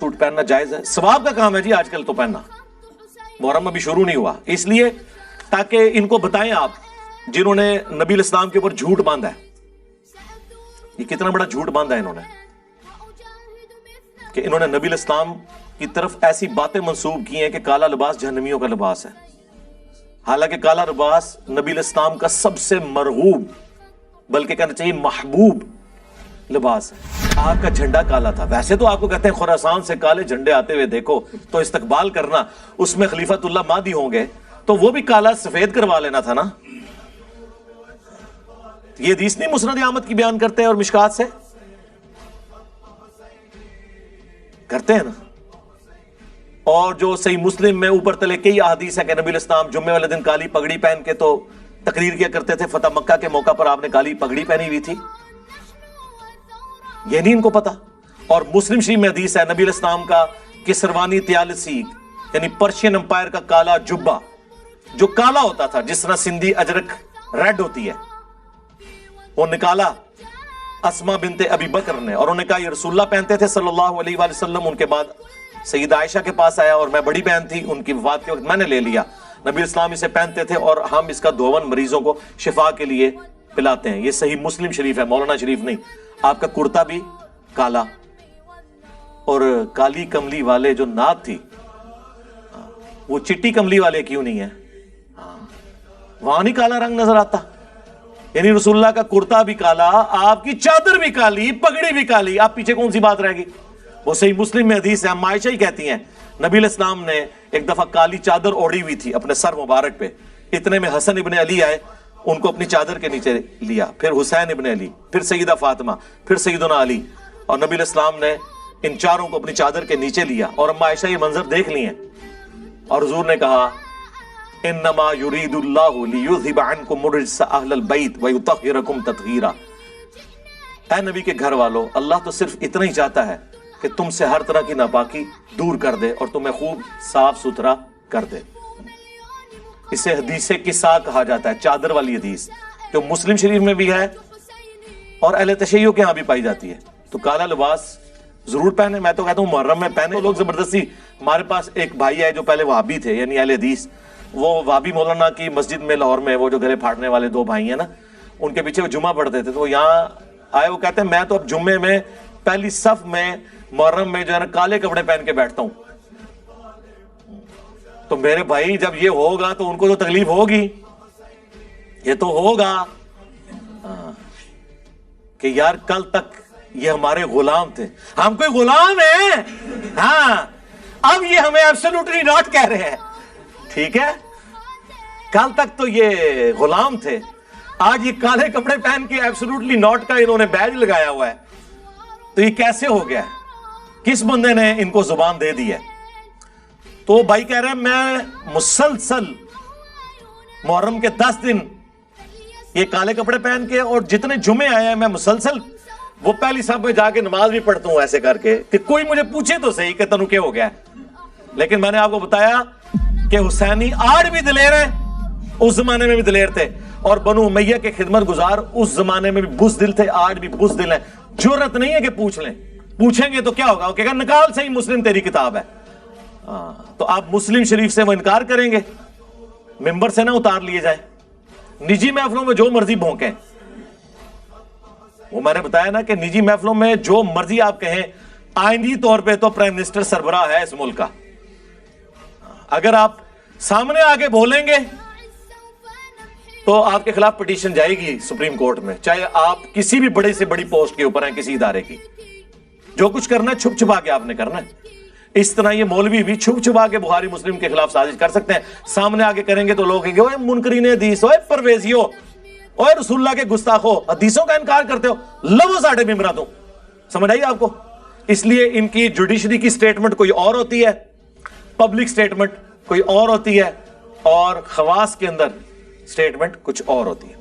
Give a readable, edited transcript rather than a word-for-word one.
Suit پہننا جائز ہے؟ ثواب کا کام ہے جی آج کل تو پہننا، محرم ابھی شروع نہیں ہوا، اس لیے تاکہ ان کو بتائیں آپ جنہوں نے نبی الاسلام کے اوپر جھوٹ باندھا ہے، یہ کتنا بڑا جھوٹ باندھا ہے انہوں نے، کہ انہوں نے نبی الاسلام کی طرف ایسی باتیں منسوب کی ہیں کہ کالا لباس جہنمیوں کا لباس ہے، حالانکہ کالا لباس نبی الاسلام کا سب سے مرغوب بلکہ کہنا چاہیے محبوب لباس ہے۔ آپ کا جھنڈا کالا تھا، ویسے تو آپ کو کہتے ہیں خراسان سے کالے جھنڈے آتے ہوئے دیکھو تو استقبال کرنا، اس میں خلیفۃ اللہ مہدی ہوں گے تو وہ بھی کالا سفید کروا لینا تھا نا۔ یہ حدیث نہیں مسند احمد کی بیان کرتے ہیں اور مشکات سے کرتے ہیں نا، اور جو صحیح مسلم میں اوپر تلے کئی احادیث ہے کہ نبی الاسلام جمعے والے دن کالی پگڑی پہن کے تو تقریر کیا کرتے تھے، فتح مکہ کے موقع پر آپ نے کالی پگڑی پہنی ہوئی تھی، یہ نہیں ان کو پتا۔ اور مسلم شریف میں حدیث ہے نبی الاسلام کا کسروانی طیالسی یعنی پرشین امپائر کا کالا جبہ جو کالا ہوتا تھا جس طرح سندھی اجرک ریڈ ہوتی ہے، وہ نکالا اسما بنت ابی بکر نے، اور انہوں نے کہا یہ رسول اللہ پہنتے تھے صلی اللہ علیہ وآلہ وسلم۔ ان کے بعد سیدہ عائشہ کے پاس آیا اور میں بڑی بہن تھی، ان کی وفات کے وقت میں نے لے لیا، نبی اسلام اسے پہنتے تھے اور ہم اس کا دھون مریضوں کو شفا کے لیے پلاتے ہیں۔ یہ صحیح مسلم شریف ہے، مولانا شریف نہیں۔ آپ کا کرتا بھی کالا، اور کالی کملی والے جو نعت تھی وہ چٹی کملی والے کیوں نہیں ہے؟ وہاں نہیں کالا رنگ نظر آتا؟ یعنی رسول اللہ کا کرتا بھی کالا، آپ کی چادر بھی کالی، پگڑی بھی کالی، آپ پیچھے کون سی بات رہ گئی؟ وہ صحیح مسلم میں حدیث ہے، عائشہ ہی کہتی ہیں نبی علیہ السلام نے ایک دفعہ کالی چادر اوڑھی ہوئی تھی اپنے سر مبارک پہ، اتنے میں حسن ابن علی آئے، ان کو اپنی چادر کے نیچے لیا، پھر حسین ابن علی، پھر سیدہ فاطمہ، پھر سیدنا علی، اور نبی علیہ السلام نے ان چاروں کو اپنی چادر کے نیچے لیا، اور عائشہ یہ منظر دیکھ لی ہیں، اور حضور نے کہا انما یرید اللہ لیذھب عنکم الرجس اہل البیت ویطہرکم تطہیرا۔ اے نبی کے گھر والو، اللہ تو صرف اتنا ہی چاہتا ہے کہ تم سے ہر طرح کی ناپاکی دور کر دے اور تمہیں خوب صاف ستھرا کر دے۔ اسے حدیث قصہ کہا جاتا ہے، چادر والی حدیث جو مسلم شریف میں بھی ہے اور اہل تشیع کے ہاں بھی پائی جاتی ہے۔ تو کالا لباس ضرور پہنے، میں تو کہتا ہوں محرم میں پہنے۔ لوگ زبردستی، ہمارے پاس ایک بھائی ہے جو پہلے وہابی تھے یعنی اہل حدیث، وہ وہابی مولانا کی مسجد میں لاہور میں، وہ جو گلے پھاڑنے والے دو بھائی ہیں نا، ان کے پیچھے وہ جمعہ پڑھتے تھے، تو وہ یہاں آئے، وہ کہتے ہیں میں تو اب جمعے میں پہلی صف میں محرم میں جو ہے نا کالے کپڑے پہن کے بیٹھتا ہوں۔ تو میرے بھائی جب یہ ہوگا تو ان کو تو تکلیف ہوگی، یہ تو ہوگا کہ یار کل تک یہ ہمارے غلام تھے، ہم کوئی غلام ہیں، ہاں اب یہ ہمیں ایبسولوٹلی ناٹ کہہ رہے ہیں، ٹھیک ہے؟ کل تک تو یہ غلام تھے، آج یہ کالے کپڑے پہن کے ایبسولوٹلی ناٹ کا انہوں نے بیج لگایا ہوا ہے، تو یہ کیسے ہو گیا؟ کس بندے نے ان کو زبان دے دی ہے؟ تو بھائی کہہ رہے ہیں میں مسلسل محرم کے 10 دن یہ کالے کپڑے پہن کے، اور جتنے جمعے آئے ہیں میں مسلسل وہ پہلی صف میں جا کے نماز بھی پڑھتا ہوں ایسے کر کے کہ کوئی مجھے پوچھے تو صحیح کہ تنو کیا ہو گیا۔ لیکن میں نے آپ کو بتایا کہ حسینی آج بھی دلیر ہیں، اس زمانے میں بھی دلیر تھے، اور بنو امیہ کے خدمت گزار اس زمانے میں بھی بزدل تھے، آج بھی بزدل ہیں۔ جرأت نہیں ہے کہ پوچھ لیں، پوچھیں گے تو کیا ہوگا؟ وہ کہے گا نکال صحیح مسلم تیری کتاب ہے۔ تو آپ مسلم شریف سے وہ انکار کریں گے، ممبر سے نہ اتار لیے جائیں، نجی محفلوں میں جو مرضی بھونکیں۔ وہ میں نے بتایا نا کہ نجی محفلوں میں جو مرضی آپ کہیں، آئندی طور پہ تو پرائم منسٹر سربراہ ہے اس ملک کا، اگر آپ سامنے آگے بولیں گے تو آپ کے خلاف پٹیشن جائے گی سپریم کورٹ میں، چاہے آپ کسی بھی بڑے سے بڑی پوسٹ کے اوپر ہیں کسی ادارے کی۔ جو کچھ کرنا ہے چھپ چھپا کے آپ نے کرنا ہے۔ اس طرح یہ مولوی بھی چھپ چھپا کے بخاری مسلم کے خلاف سازش کر سکتے ہیں، سامنے آگے کریں گے تو لوگ کہیں گے اوے منکرین حدیث، اوے پرویزیو، اوے رسول اللہ کے گستاخو، حدیثوں کا انکار کرتے ہو، لو ساڑھے ممبرا دو۔ سمجھ آئی آپ کو؟ اس لیے ان کی جوڈیشری کی سٹیٹمنٹ کوئی اور ہوتی ہے، پبلک سٹیٹمنٹ کوئی اور ہوتی ہے، اور خواص کے اندر سٹیٹمنٹ کچھ اور ہوتی ہے۔